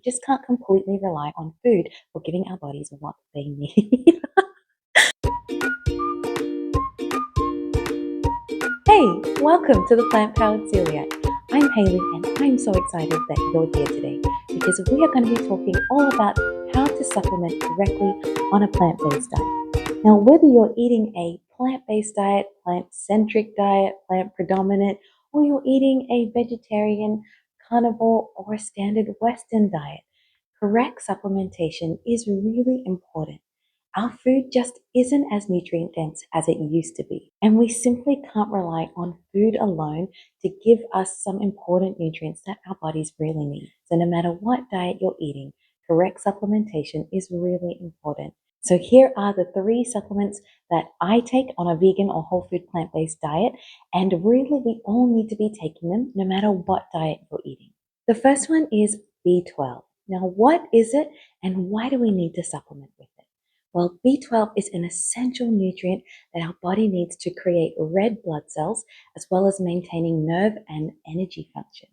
We just can't completely rely on food for giving our bodies what they need. Hey, welcome to the Plant Powered Celiac. I'm Hayley and I'm so excited that you're here today because we are going to be talking all about how to supplement correctly on a plant-based diet. Now, whether you're eating a plant-based diet, plant-centric diet, plant-predominant, or you're eating a vegetarian, carnivore, or a standard Western diet, correct supplementation is really important. Our food just isn't as nutrient dense as it used to be, and we simply can't rely on food alone to give us some important nutrients that our bodies really need. So no matter what diet you're eating, correct supplementation is really important. So here are the 3 supplements that I take on a vegan or whole food plant-based diet, and really we all need to be taking them no matter what diet you're eating. The first one is B12. Now, what is it and why do we need to supplement with it? Well, B12 is an essential nutrient that our body needs to create red blood cells as well as maintaining nerve and energy function.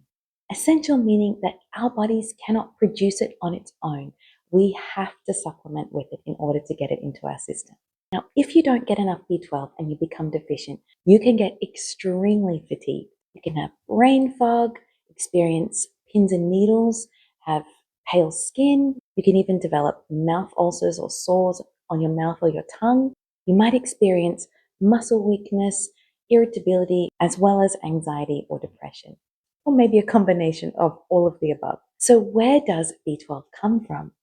Essential meaning that our bodies cannot produce it on its own. We have to supplement with it in order to get it into our system. Now, if you don't get enough B12 and you become deficient, you can get extremely fatigued. You can have brain fog, experience pins and needles, have pale skin. You can even develop mouth ulcers or sores on your mouth or your tongue. You might experience muscle weakness, irritability, as well as anxiety or depression, or maybe a combination of all of the above. So where does B12 come from?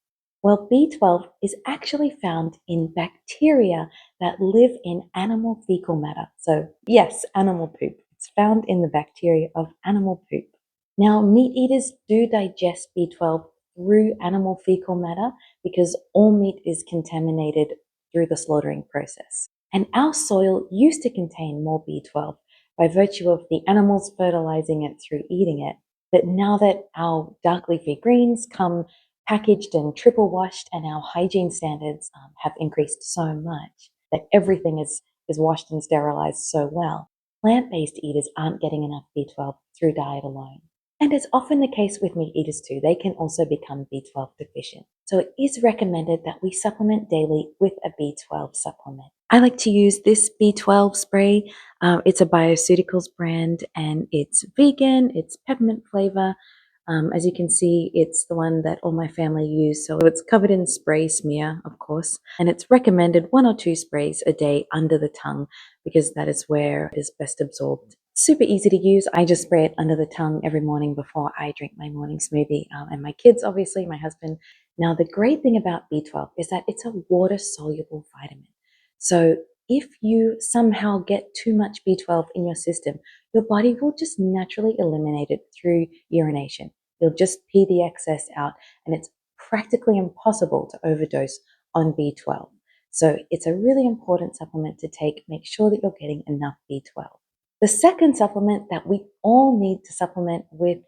Well, B12 is actually found in bacteria that live in animal fecal matter. So yes, animal poop. It's found in the bacteria of animal poop. Now, meat eaters do digest B12 through animal fecal matter because all meat is contaminated through the slaughtering process. And our soil used to contain more B12 by virtue of the animals fertilizing it through eating it. But now that our dark leafy greens come packaged and triple washed and our hygiene standards have increased so much that everything is washed and sterilized so well, plant-based eaters aren't getting enough B12 through diet alone. And it's often the case with meat eaters too. They can also become B12 deficient. So it is recommended that we supplement daily with a B12 supplement. I like to use this B12 spray. It's a Bioceuticals brand and it's vegan, it's peppermint flavor. As you can see, it's the one that all my family use. So it's covered in spray smear, of course, and it's recommended 1 or 2 sprays a day under the tongue because that is where it is best absorbed. Super easy to use. I just spray it under the tongue every morning before I drink my morning smoothie. And my kids, obviously, my husband. Now, the great thing about B12 is that it's a water-soluble vitamin. So if you somehow get too much B12 in your system, your body will just naturally eliminate it through urination. You'll just pee the excess out, and it's practically impossible to overdose on B12. So it's a really important supplement to take. Make sure that you're getting enough B12. The second supplement that we all need to supplement with,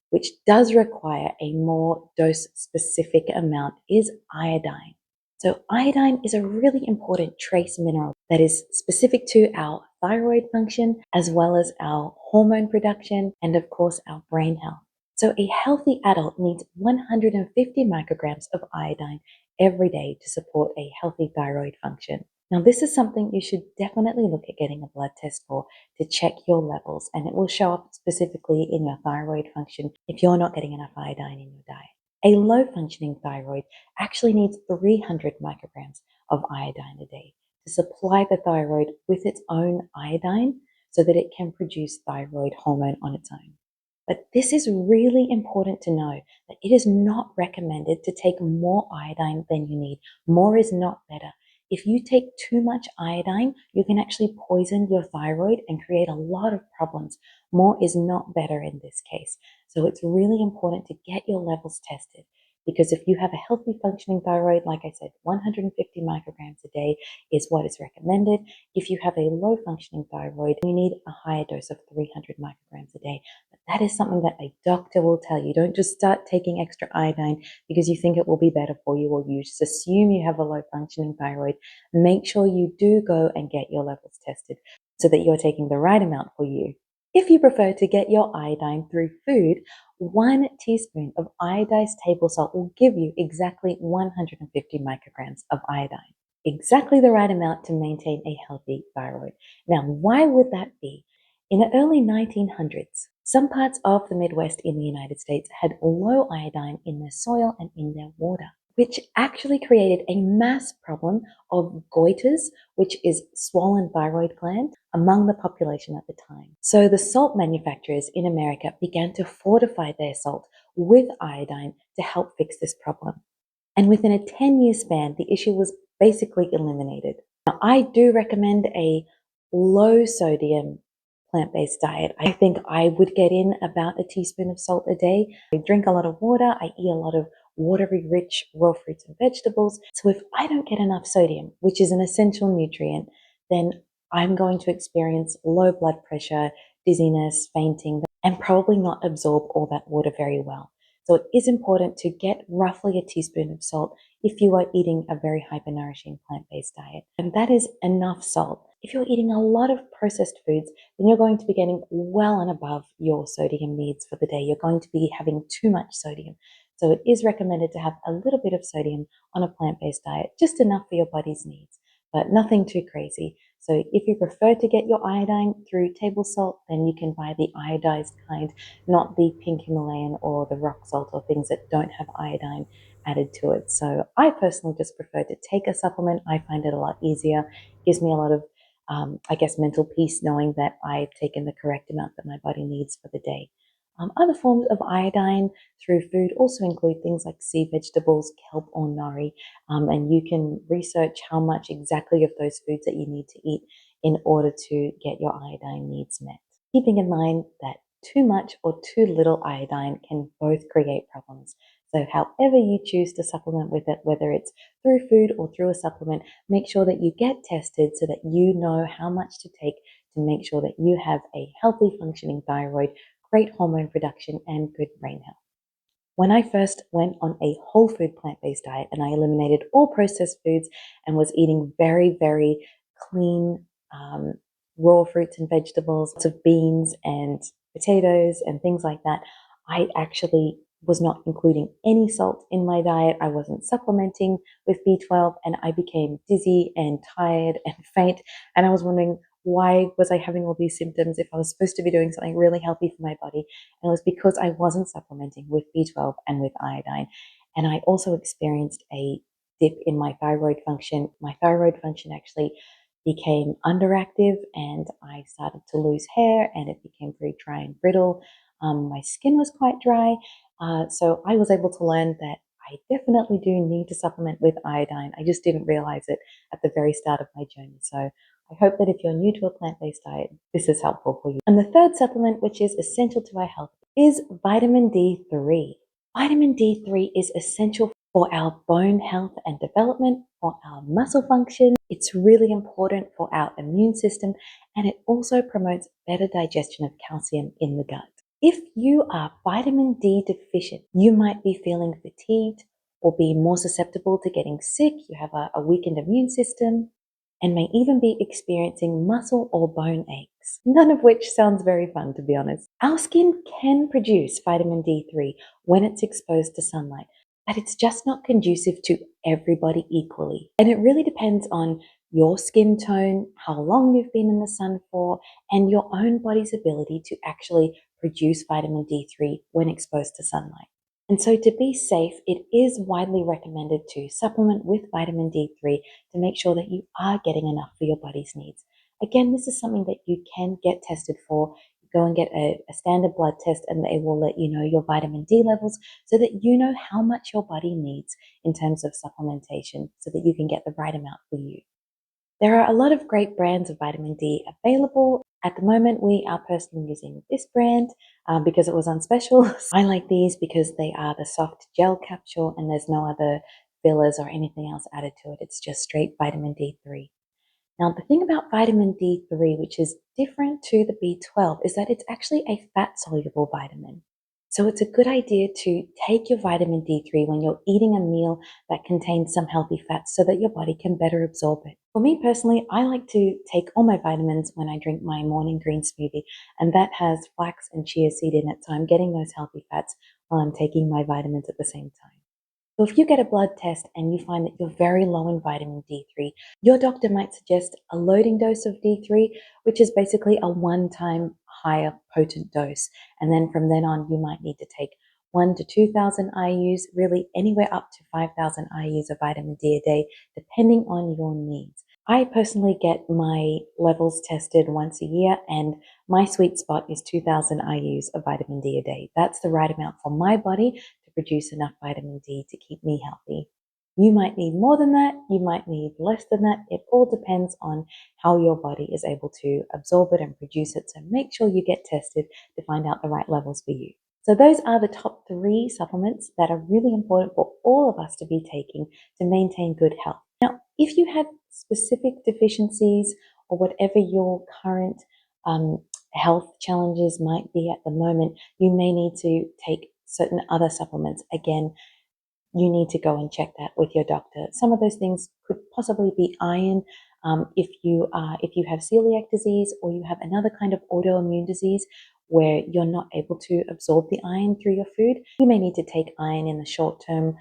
which does require a more dose-specific amount, is iodine. So iodine is a really important trace mineral that is specific to our thyroid function, as well as our hormone production, and of course, our brain health. So a healthy adult needs 150 micrograms of iodine every day to support a healthy thyroid function. Now, this is something you should definitely look at getting a blood test for to check your levels, and it will show up specifically in your thyroid function if you're not getting enough iodine in your diet. A low-functioning thyroid actually needs 300 micrograms of iodine a day to supply the thyroid with its own iodine so that it can produce thyroid hormone on its own. But this is really important to know that it is not recommended to take more iodine than you need. More is not better. If you take too much iodine, you can actually poison your thyroid and create a lot of problems. More is not better in this case. So it's really important to get your levels tested, because if you have a healthy functioning thyroid, like I said, 150 micrograms a day is what is recommended. If you have a low functioning thyroid, you need a higher dose of 300 micrograms a day. But that is something that a doctor will tell you. Don't just start taking extra iodine because you think it will be better for you, or you just assume you have a low functioning thyroid. Make sure you do go and get your levels tested so that you're taking the right amount for you. If you prefer to get your iodine through food, 1 teaspoon of iodized table salt will give you exactly 150 micrograms of iodine, exactly the right amount to maintain a healthy thyroid. Now, why would that be? In the early 1900s, some parts of the Midwest in the United States had low iodine in their soil and in their water, which actually created a mass problem of goiters, which is swollen thyroid gland, among the population at the time. So the salt manufacturers in America began to fortify their salt with iodine to help fix this problem. And within a 10-year span, the issue was basically eliminated. Now, I do recommend a low sodium plant-based diet. I think I would get in about a teaspoon of salt a day. I drink a lot of water. I eat a lot of watery rich raw fruits and vegetables. So if I don't get enough sodium, which is an essential nutrient, then I'm going to experience low blood pressure, dizziness, fainting, and probably not absorb all that water very well. So it is important to get roughly a teaspoon of salt if you are eating a very hypernourishing plant-based diet. And that is enough salt. If you're eating a lot of processed foods, then you're going to be getting well and above your sodium needs for the day. You're going to be having too much sodium. So it is recommended to have a little bit of sodium on a plant-based diet, just enough for your body's needs, but nothing too crazy. So if you prefer to get your iodine through table salt, then you can buy the iodized kind, not the pink Himalayan or the rock salt or things that don't have iodine added to it. So I personally just prefer to take a supplement. I find it a lot easier. It gives me a lot of, mental peace knowing that I've taken the correct amount that my body needs for the day. Other forms of iodine through food also include things like sea vegetables, kelp or nori, and you can research how much exactly of those foods that you need to eat in order to get your iodine needs met. Keeping in mind that too much or too little iodine can both create problems. So however you choose to supplement with it, whether it's through food or through a supplement, make sure that you get tested so that you know how much to take to make sure that you have a healthy functioning thyroid, great hormone production, and good brain health. When I first went on a whole food plant-based diet and I eliminated all processed foods and was eating very, very clean, raw fruits and vegetables, lots of beans and potatoes and things like that, I actually was not including any salt in my diet. I wasn't supplementing with B12 and I became dizzy and tired and faint. And I was wondering, why was I having all these symptoms if I was supposed to be doing something really healthy for my body? And it was because I wasn't supplementing with B12 and with iodine. And I also experienced a dip in my thyroid function. My thyroid function actually became underactive and I started to lose hair and it became very dry and brittle. My skin was quite dry. So I was able to learn that I definitely do need to supplement with iodine. I just didn't realize it at the very start of my journey. So I hope that if you're new to a plant-based diet, this is helpful for you. And the third supplement, which is essential to our health, is vitamin D3. Vitamin D3 is essential for our bone health and development, for our muscle function. It's really important for our immune system, and it also promotes better digestion of calcium in the gut. If you are vitamin D deficient, you might be feeling fatigued or be more susceptible to getting sick. You have a weakened immune system and may even be experiencing muscle or bone aches, none of which sounds very fun, to be honest. Our skin can produce vitamin D3 when it's exposed to sunlight, but it's just not conducive to everybody equally. And it really depends on your skin tone, how long you've been in the sun for, and your own body's ability to actually produce vitamin D3 when exposed to sunlight. And so to be safe, it is widely recommended to supplement with vitamin D3 to make sure that you are getting enough for your body's needs. Again, this is something that you can get tested for. Go and get a standard blood test and they will let you know your vitamin D levels so that you know how much your body needs in terms of supplementation so that you can get the right amount for you. There are a lot of great brands of vitamin D available. At the moment, we are personally using this brand because it was on special. I like these because they are the soft gel capsule and there's no other fillers or anything else added to it. It's just straight vitamin D3. Now, the thing about vitamin D3, which is different to the B12, is that it's actually a fat-soluble vitamin. So it's a good idea to take your vitamin D3 when you're eating a meal that contains some healthy fats so that your body can better absorb it. For me personally, I like to take all my vitamins when I drink my morning green smoothie, and that has flax and chia seed in it. So I'm getting those healthy fats while I'm taking my vitamins at the same time. So if you get a blood test and you find that you're very low in vitamin D3, your doctor might suggest a loading dose of D3, which is basically a one-time higher potent dose. And then from then on, you might need to take 1 to 2,000 IUs, really anywhere up to 5,000 IUs of vitamin D a day, depending on your needs. I personally get my levels tested once a year, and my sweet spot is 2,000 IUs of vitamin D a day. That's the right amount for my body to produce enough vitamin D to keep me healthy. You might need more than that, you might need less than that. It all depends on how your body is able to absorb it and produce it. So make sure you get tested to find out the right levels for you. So those are the top 3 supplements that are really important for all of us to be taking to maintain good health. Now, if you have specific deficiencies or whatever your current health challenges might be at the moment, you may need to take certain other supplements. Again, you need to go and check that with your doctor. Some of those things could possibly be iron. If you have celiac disease or you have another kind of autoimmune disease where you're not able to absorb the iron through your food, you may need to take iron in the short term,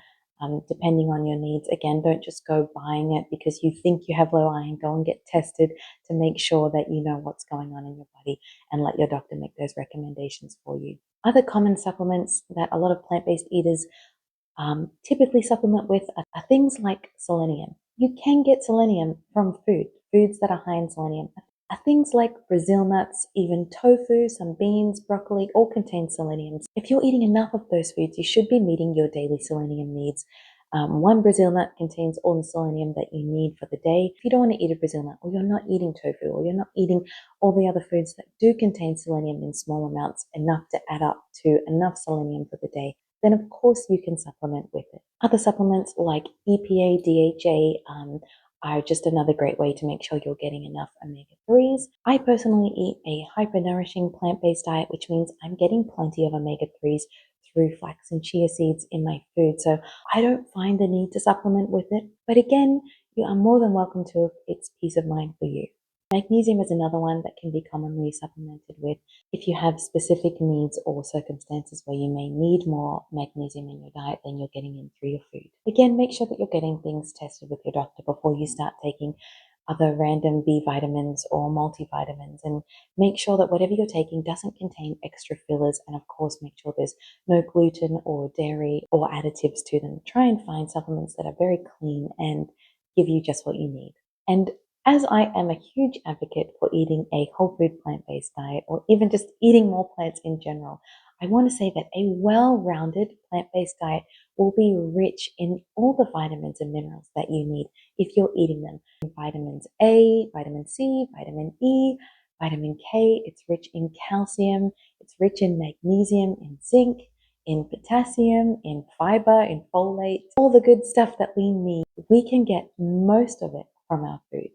depending on your needs. Again, don't just go buying it because you think you have low iron. Go and get tested to make sure that you know what's going on in your body and let your doctor make those recommendations for you. Other common supplements that a lot of plant-based eaters typically supplement with are things like selenium. You can get selenium from foods that are high in selenium. Are things like Brazil nuts, even tofu, some beans, broccoli, all contain selenium. If you're eating enough of those foods, you should be meeting your daily selenium needs. One Brazil nut contains all the selenium that you need for the day. If you don't want to eat a Brazil nut, or you're not eating tofu, or you're not eating all the other foods that do contain selenium in small amounts, enough to add up to enough selenium for the day, then of course you can supplement with it. Other supplements like EPA, DHA are just another great way to make sure you're getting enough omega-3s. I personally eat a hyper-nourishing plant-based diet, which means I'm getting plenty of omega-3s through flax and chia seeds in my food. So I don't find the need to supplement with it. But again, you are more than welcome to if it's peace of mind for you. Magnesium is another one that can be commonly supplemented with if you have specific needs or circumstances where you may need more magnesium in your diet than you're getting in through your food. Again, make sure that you're getting things tested with your doctor before you start taking other random B vitamins or multivitamins, and make sure that whatever you're taking doesn't contain extra fillers, and of course make sure there's no gluten or dairy or additives to them. Try and find supplements that are very clean and give you just what you need. And as I am a huge advocate for eating a whole food plant-based diet, or even just eating more plants in general, I want to say that a well-rounded plant-based diet will be rich in all the vitamins and minerals that you need if you're eating them. Vitamins A, vitamin C, vitamin E, vitamin K. It's rich in calcium, it's rich in magnesium, in zinc, in potassium, in fiber, in folate, all the good stuff that we need. We can get most of it from our food.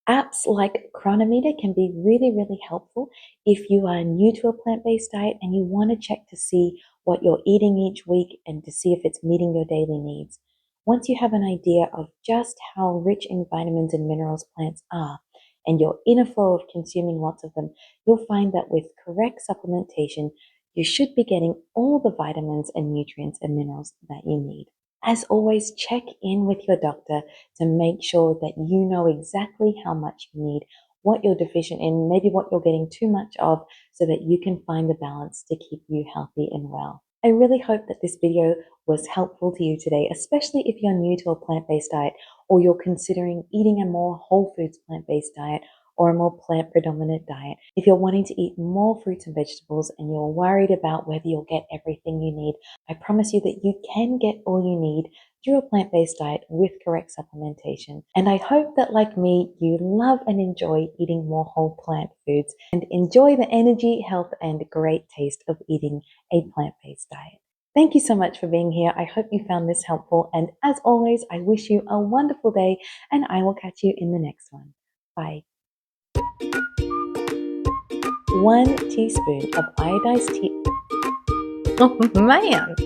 Apps like Cronometer can be really, really helpful if you are new to a plant-based diet and you want to check to see what you're eating each week and to see if it's meeting your daily needs. Once you have an idea of just how rich in vitamins and minerals plants are, and you're in a flow of consuming lots of them, you'll find that with correct supplementation, you should be getting all the vitamins and nutrients and minerals that you need. As always, check in with your doctor to make sure that you know exactly how much you need, what you're deficient in, maybe what you're getting too much of, so that you can find the balance to keep you healthy and well. I really hope that this video was helpful to you today, especially if you're new to a plant-based diet or you're considering eating a more whole foods plant-based diet or a more plant-predominant diet. If you're wanting to eat more fruits and vegetables and you're worried about whether you'll get everything you need, I promise you that you can get all you need through a plant-based diet with correct supplementation. And I hope that, like me, you love and enjoy eating more whole plant foods and enjoy the energy, health, and great taste of eating a plant-based diet. Thank you so much for being here. I hope you found this helpful. And as always, I wish you a wonderful day, and I will catch you in the next one. Bye. 1 teaspoon of iodized tea. Oh man.